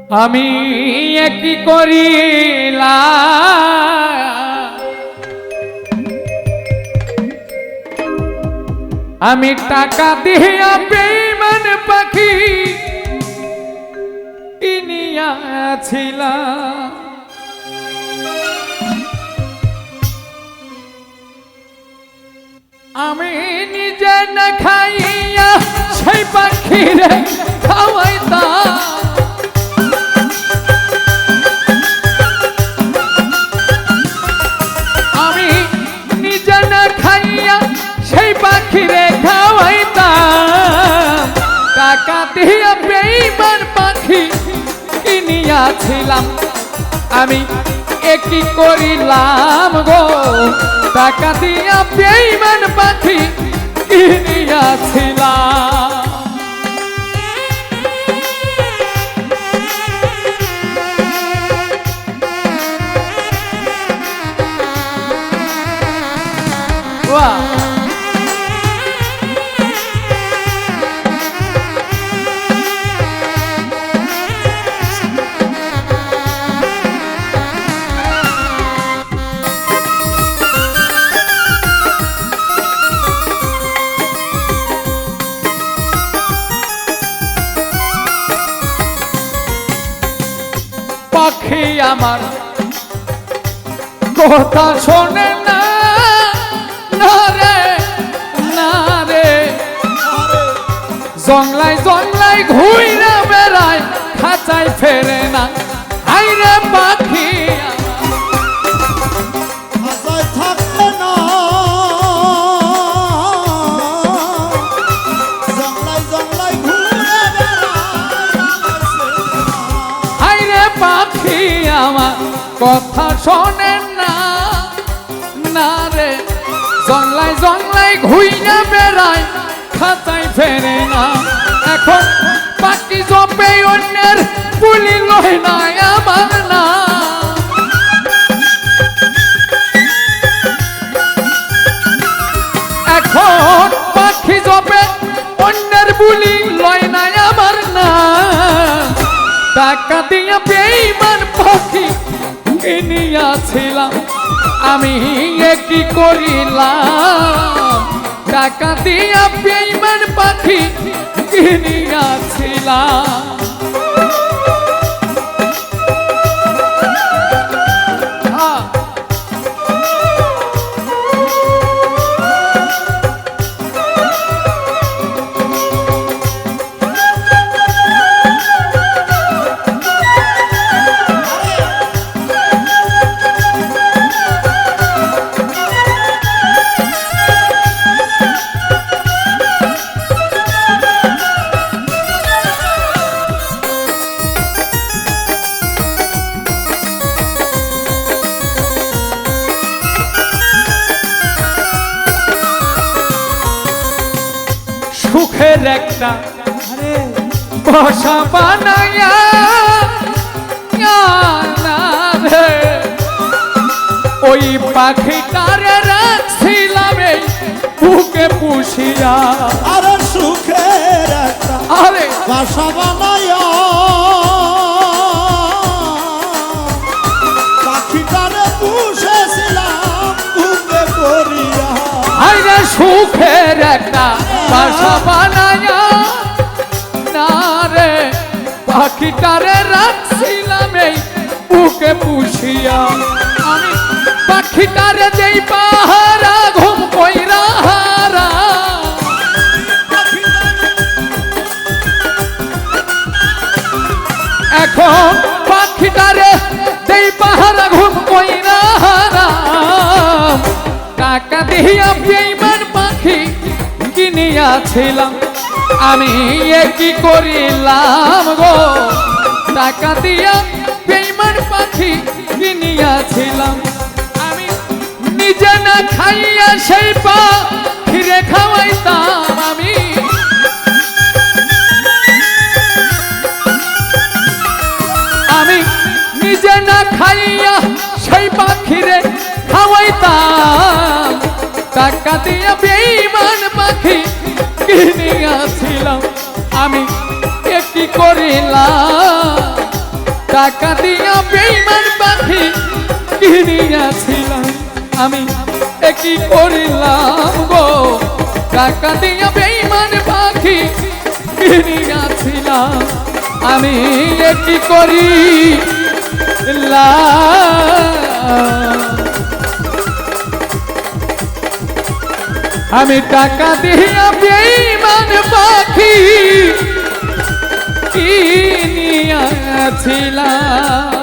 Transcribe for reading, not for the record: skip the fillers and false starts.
আমি কি করিলাম আমি টাকা দিয়া বেঈমান পাখি কিনিয়াছিলাম আমি নিজে না খাইয়া সেই পাখিরে খাওয়াইতাম আমি নিজে না খাইয়া সেই পাখিরে খাওয়াইতাম টাকা দিয়া বেঈমান পাখি কিনিয়াছিলাম আমি কি করিলাম গো টাকা দিয়া বেঈমান পাখি কিনিয়াছিলাম বাহ পাখি আমার কথা শোনে না রে না রে জংলাই জংলাই ঘুইরা বেড়ায় খাঁচায় ফেরে না হাই রে পাখি পাখি আমার কথা শোনেন না না রে জংলাই জংলাই ঘুইয়া বেড়ায় খাতায় ফেরে না এখন পাখি জপে অন্যের পুলি লয় না আমার না এখন পাখি জপে অন্যের বুলি লয় না আমার না টাকা দিয়া বেঈমান পাখি কিনিয়াছিলাম আমি কি করিলাম টাকা দিয়া বেঈমান পাখি কিনিয়াছিলাম সুখের একটা বাসা বানাইয়া ওই পাখিটারে রাখছিলাম এই বুকে পুষিয়া আরে সুখের একটা আরে বাসা বানাইয়া পাখিটারে পুষেছিলাম বুকে করিয়া আরে সুখের একটা বাসা বানাইয়া না রে পাখিটারে রাখছিলাম এই বুকে পুষিয়া আমি পাখিটারে দেই পাহারা ঘুম কইরা হারা এখন পাখিটারে দেই পাহারা ঘুম কইরা হারা টাকা দিয়া বেঈমান পাখি কিনিয়াছিলাম আমি কি করিলাম গো টাকা দিয়া বেঈমান পাখি কিনিয়াছিলাম আমি নিজে না খাইয়া সেই পাখিরে খাওয়াইতাম আমি নিজে না খাইয়া সেই পাখিরে খাওয়াইতাম টাকা দিয়া বেঈমান পাখি কিনিয়াছিলাম আমি কি করিলাম টাকা দিয়া বেঈমান পাখি কিনিয়াছিলাম আমি কি করিলাম গো টাকা দিয়া বেঈমান পাখি কিনিয়াছিলাম আমি কি করিলাম আমি টাকা দিয়া বেঈমান পাখি কিনিয়াছিলাম